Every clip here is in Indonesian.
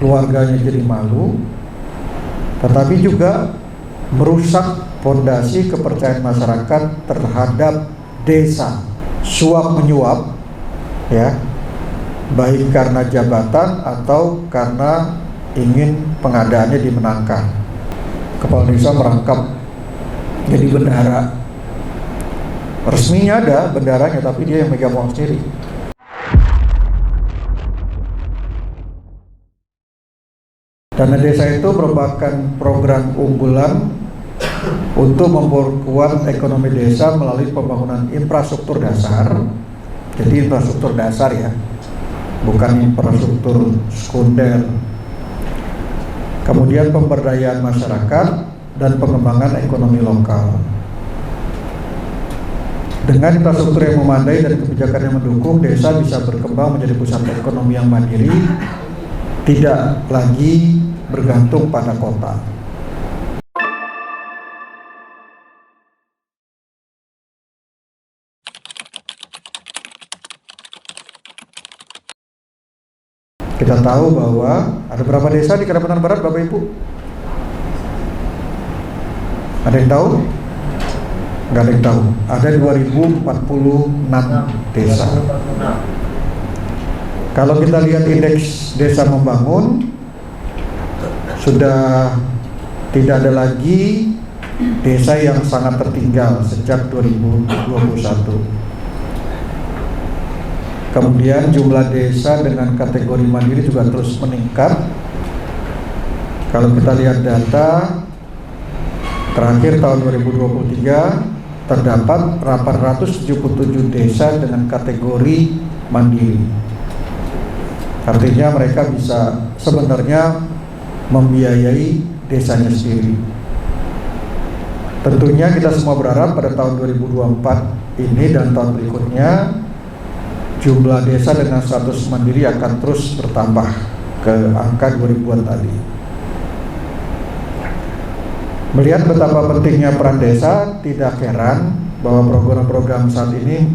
keluarganya jadi malu, tetapi juga merusak fondasi kepercayaan masyarakat terhadap desa. Suap menyuap, ya, baik karena jabatan atau karena ingin pengadaannya dimenangkan. Kepala desa merangkap jadi bendahara. Resminya ada bendaharanya, tapi dia yang megang uang sendiri. Dana desa itu merupakan program unggulan untuk memperkuat ekonomi desa melalui pembangunan infrastruktur dasar. Jadi infrastruktur dasar, ya, bukan infrastruktur sekunder. Kemudian pemberdayaan masyarakat dan pengembangan ekonomi lokal. Dengan infrastruktur yang memadai dan kebijakan yang mendukung, desa bisa berkembang menjadi pusat ekonomi yang mandiri, tidak lagi bergantung pada kota. Kita tahu bahwa ada berapa desa di Kalimantan Barat, Bapak Ibu? Ada yang tahu? Nggak ada yang tahu. Ada 2046 desa. Kalau kita lihat indeks desa membangun, sudah tidak ada lagi desa yang sangat tertinggal sejak 2021. Kemudian jumlah desa dengan kategori mandiri juga terus meningkat. Kalau kita lihat data terakhir tahun 2023, terdapat 877 desa dengan kategori mandiri. Artinya mereka bisa sebenarnya membiayai desanya sendiri. Tentunya kita semua berharap pada tahun 2024 ini dan tahun berikutnya jumlah desa dengan status mandiri akan terus bertambah ke angka 2000-an tadi. Melihat betapa pentingnya peran desa, tidak heran bahwa program-program saat ini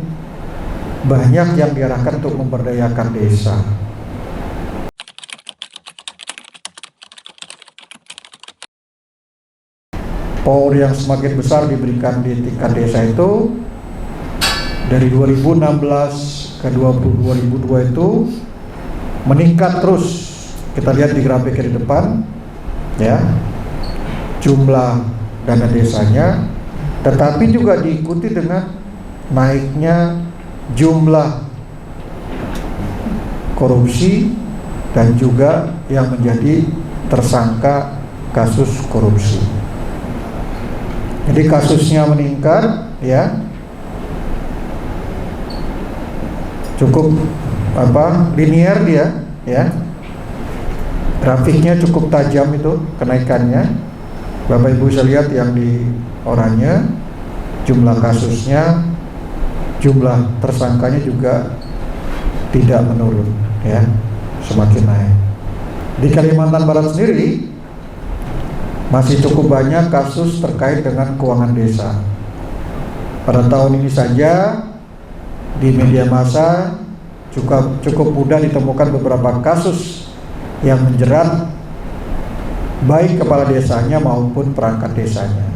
banyak yang diarahkan untuk memberdayakan desa. Power yang semakin besar diberikan di tingkat desa itu dari 2016 ke 2002 itu meningkat terus. Kita lihat di grafik di depan, ya, jumlah dana desanya, tetapi juga diikuti dengan naiknya jumlah korupsi dan juga yang menjadi tersangka kasus korupsi. Jadi kasusnya meningkat, ya, cukup linear dia, ya, grafiknya cukup tajam itu kenaikannya. Bapak Ibu bisa lihat yang di oranye, jumlah kasusnya, jumlah tersangkanya juga tidak menurun, ya, semakin naik. Di Kalimantan Barat sendiri masih cukup banyak kasus terkait dengan keuangan desa. Pada tahun ini saja di media massa cukup mudah ditemukan beberapa kasus yang menjerat baik kepala desanya maupun perangkat desanya.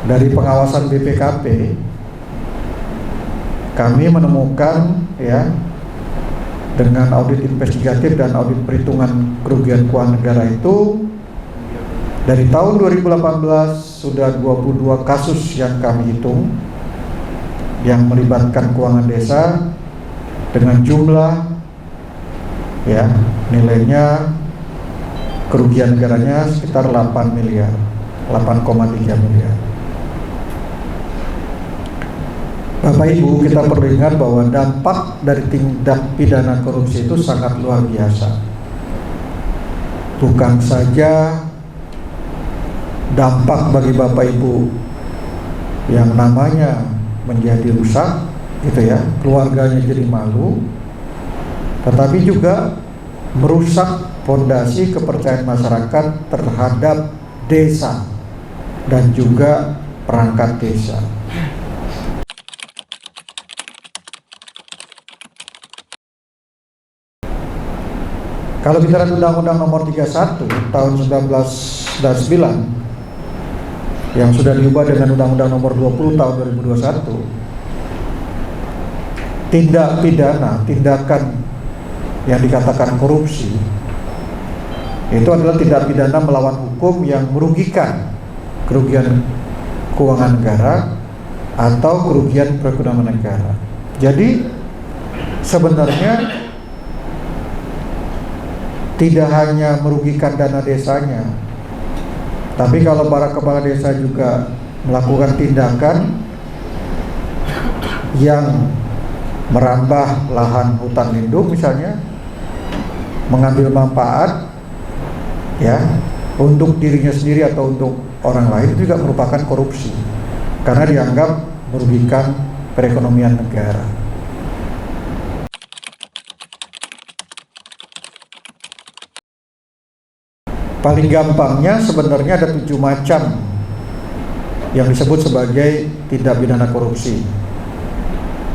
Dari pengawasan BPKP, kami menemukan, ya, dengan audit investigatif dan audit perhitungan kerugian keuangan negara itu, dari tahun 2018 sudah 22 kasus yang kami hitung yang melibatkan keuangan desa dengan jumlah, ya, nilainya kerugian negaranya sekitar 8 miliar, 8,3 miliar. Bapak Ibu, kita perlu ingat bahwa dampak dari tindak pidana korupsi itu sangat luar biasa. Bukan saja dampak bagi Bapak Ibu yang namanya menjadi rusak, gitu ya, keluarganya jadi malu, tetapi juga merusak fondasi kepercayaan masyarakat terhadap desa dan juga perangkat desa. Kalau bicara Undang-Undang Nomor 31 tahun 1999 yang sudah diubah dengan Undang-Undang Nomor 20 tahun 2021, tindak pidana, tindakan yang dikatakan korupsi itu adalah tindak pidana melawan hukum yang merugikan kerugian keuangan negara atau kerugian perekonomian negara. Jadi sebenarnya tidak hanya merugikan dana desanya, tapi kalau para kepala desa juga melakukan tindakan yang merambah lahan hutan lindung misalnya, mengambil manfaat ya untuk dirinya sendiri atau untuk orang lain, itu juga merupakan korupsi karena dianggap merugikan perekonomian negara. Paling gampangnya sebenarnya ada 7 macam yang disebut sebagai tindak pidana korupsi.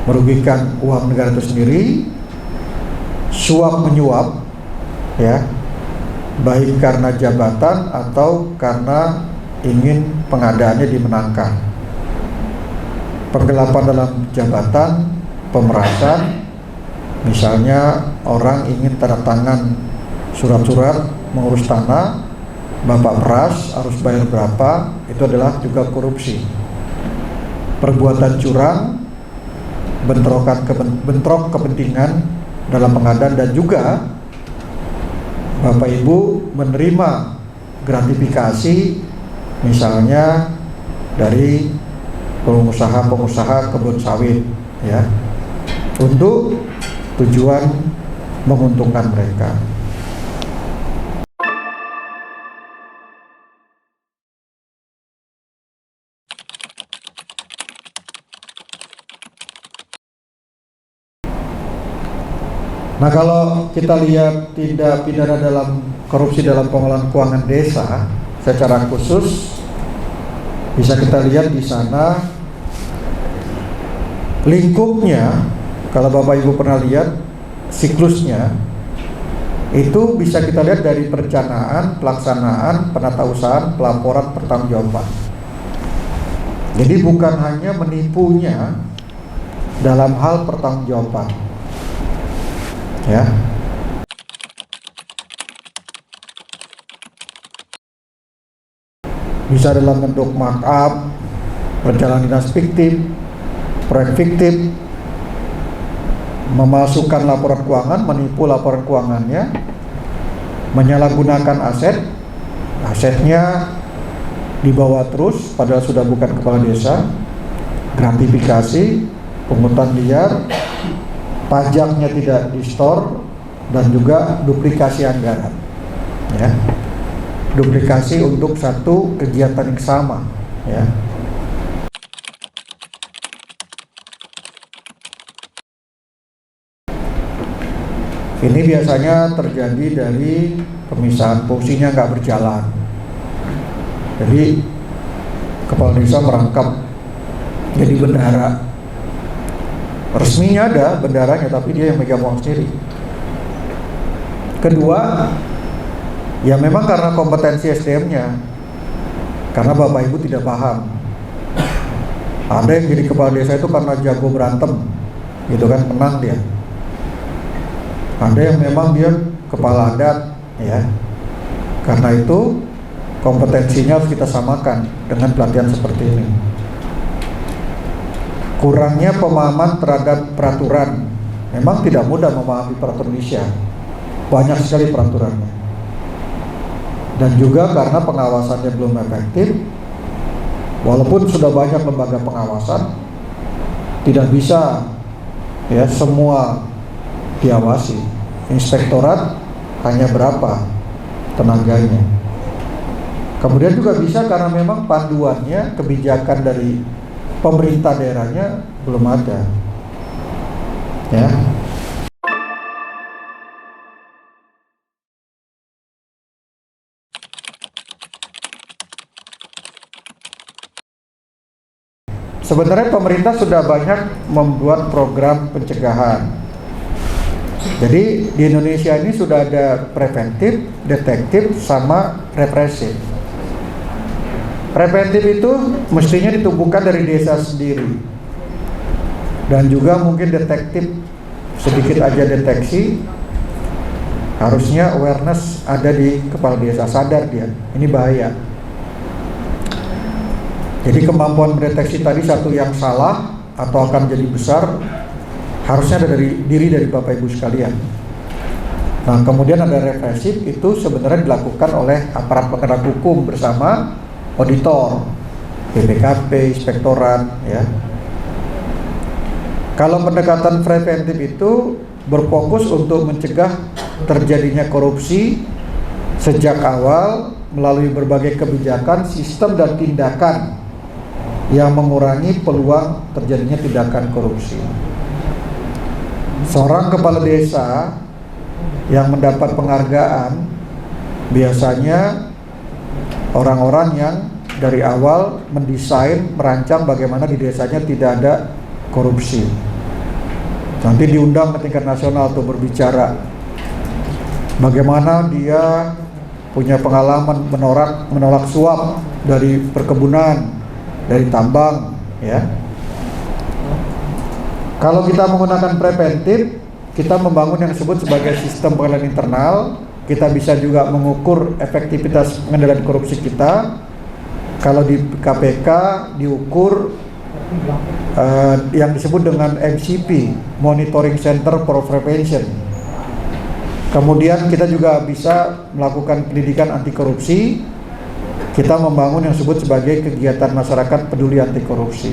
Merugikan uang negara itu sendiri, suap menyuap ya, baik karena jabatan atau karena ingin pengadaannya dimenangkan. Penggelapan dalam jabatan, pemerasan, misalnya orang ingin tanda tangan surat-surat mengurus tanah, bapak peras harus bayar berapa, itu adalah juga korupsi. Perbuatan curang, bentrok kepentingan dalam pengadaan, dan juga bapak ibu menerima gratifikasi misalnya dari pengusaha kebun sawit ya, untuk tujuan menguntungkan mereka. Nah, kalau kita lihat tindak pidana dalam korupsi dalam pengelolaan keuangan desa secara khusus, bisa kita lihat di sana lingkupnya. Kalau Bapak Ibu pernah lihat siklusnya, itu bisa kita lihat dari perencanaan, pelaksanaan, penatausahaan, pelaporan, pertanggungjawaban. Jadi bukan hanya menipunya dalam hal pertanggungjawaban ya. Bisa dalam bentuk markup, perjalanan dinas fiktif, proyek fiktif, memasukkan laporan keuangan, menipu laporan keuangannya, menyalahgunakan asetnya dibawa terus padahal sudah bukan kepala desa, gratifikasi, pungutan liar, pajaknya tidak di-store, dan juga duplikasi anggaran ya, duplikasi untuk satu kegiatan yang sama ya. Ini biasanya terjadi dari pemisahan fungsinya nggak berjalan. Jadi kepala desa merangkap jadi bendahara. Resminya ada bendaranya, tapi dia yang megang uang sendiri. Kedua, ya memang karena kompetensi SDM-nya, karena Bapak Ibu tidak paham. Ada yang jadi kepala desa itu karena jago berantem, gitu kan, menang dia. Ada yang memang dia kepala adat, ya. Karena itu kompetensinya harus kita samakan dengan pelatihan seperti ini. Kurangnya pemahaman terhadap peraturan. Memang tidak mudah memahami peraturan Indonesia, banyak sekali peraturannya. Dan juga karena pengawasannya belum efektif. Walaupun sudah banyak lembaga pengawasan, tidak bisa ya semua diawasi. Inspektorat hanya berapa tenaganya. Kemudian juga bisa karena memang panduannya, kebijakan dari pemerintah daerahnya belum ada ya. Sebenarnya pemerintah sudah banyak membuat program pencegahan Jadi di Indonesia ini sudah ada preventif, detektif, sama represif. Preventif itu mestinya ditumbuhkan dari desa sendiri, dan juga mungkin detektif, sedikit aja deteksi, harusnya awareness ada di kepala desa, sadar dia, ini bahaya. Jadi kemampuan mendeteksi tadi satu yang salah atau akan jadi besar, harusnya ada dari diri dari Bapak Ibu sekalian. Nah, kemudian ada represif, itu sebenarnya dilakukan oleh aparat penegak hukum bersama auditor, BPKP, inspektorat, ya. Kalau pendekatan preventif itu berfokus untuk mencegah terjadinya korupsi sejak awal melalui berbagai kebijakan, sistem, dan tindakan yang mengurangi peluang terjadinya tindakan korupsi. Seorang kepala desa yang mendapat penghargaan biasanya orang-orang yang dari awal mendesain, merancang bagaimana di desanya tidak ada korupsi. Nanti diundang ke tingkat nasional untuk berbicara bagaimana dia punya pengalaman menolak suap dari perkebunan, dari tambang, ya. Kalau kita menggunakan preventif, kita membangun yang disebut sebagai sistem pengendalian internal. Kita bisa juga mengukur efektivitas pengendalian korupsi kita. Kalau di KPK diukur yang disebut dengan MCP, Monitoring Center for Prevention. Kemudian kita juga bisa melakukan pendidikan anti korupsi. Kita membangun yang disebut sebagai kegiatan masyarakat peduli anti korupsi.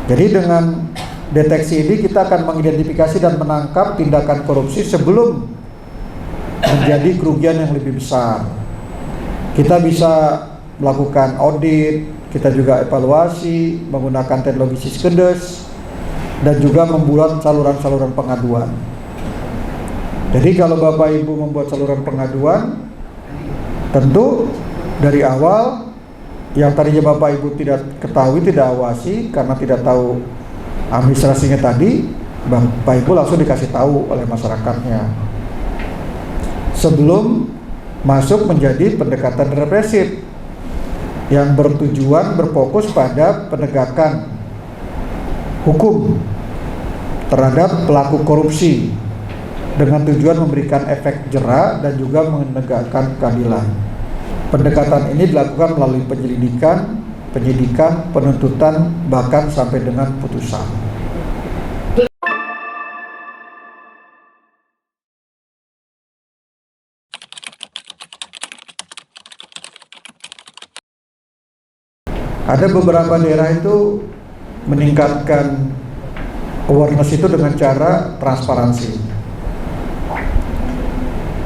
Jadi dengan deteksi ini kita akan mengidentifikasi dan menangkap tindakan korupsi sebelum menjadi kerugian yang lebih besar. Kita bisa melakukan audit, kita juga evaluasi menggunakan teknologi Siskedes, dan juga membuat saluran-saluran pengaduan. Jadi kalau Bapak Ibu membuat saluran pengaduan, tentu dari awal yang tadinya Bapak Ibu tidak ketahui, tidak awasi karena tidak tahu administrasinya tadi, Bapak Ibu langsung dikasih tahu oleh masyarakatnya sebelum masuk menjadi pendekatan represif yang bertujuan berfokus pada penegakan hukum terhadap pelaku korupsi dengan tujuan memberikan efek jera dan juga menegakkan keadilan. Pendekatan ini dilakukan melalui penyelidikan, penyidikan, penuntutan, bahkan sampai dengan putusan. Ada beberapa daerah itu meningkatkan awareness itu dengan cara transparansi.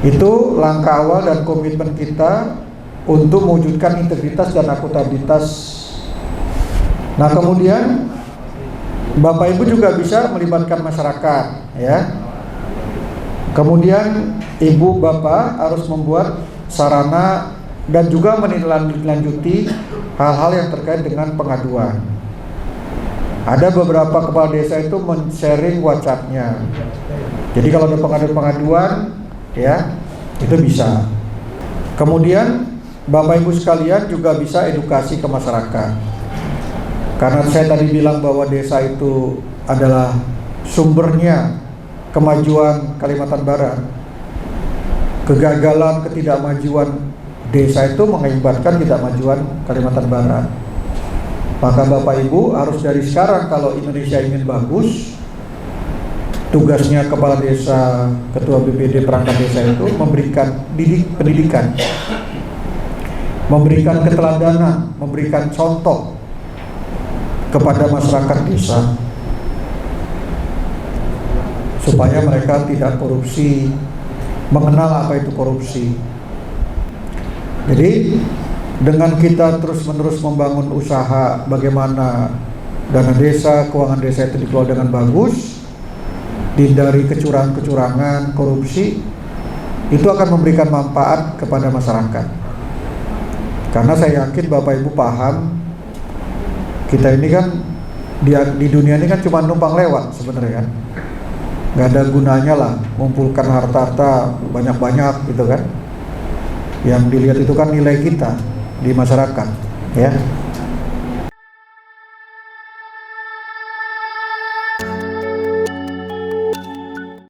Itu langkah awal dan komitmen kita untuk mewujudkan integritas dan akuntabilitas. Nah, kemudian Bapak Ibu juga bisa melibatkan masyarakat, ya. Kemudian Ibu Bapak harus membuat sarana dan juga menindaklanjuti hal-hal yang terkait dengan pengaduan. Ada beberapa kepala desa itu men-sharing WhatsApp-nya. Jadi kalau ada pengaduan, ya, itu bisa. Kemudian Bapak Ibu sekalian juga bisa edukasi ke masyarakat. Karena saya tadi bilang bahwa desa itu adalah sumbernya kemajuan Kalimantan Barat. Kegagalan, ketidakmajuan desa itu mengakibatkan ketidakmajuan Kalimantan Barat. Maka Bapak Ibu harus dari sekarang, kalau Indonesia ingin bagus, tugasnya kepala desa, ketua BPD, perangkat desa itu memberikan pendidikan, memberikan keteladanan, memberikan contoh kepada masyarakat desa supaya mereka tidak korupsi, mengenal apa itu korupsi. Jadi dengan kita terus-menerus membangun usaha bagaimana dana desa, keuangan desa itu dikelola dengan bagus, dihindari kecurangan-kecurangan, korupsi, itu akan memberikan manfaat kepada masyarakat. Karena saya yakin Bapak Ibu paham, kita ini kan di dunia ini kan cuma numpang lewat sebenarnya kan, nggak ada gunanya lah mengumpulkan harta-harta banyak-banyak gitu kan. Yang dilihat itu kan nilai kita di masyarakat, ya.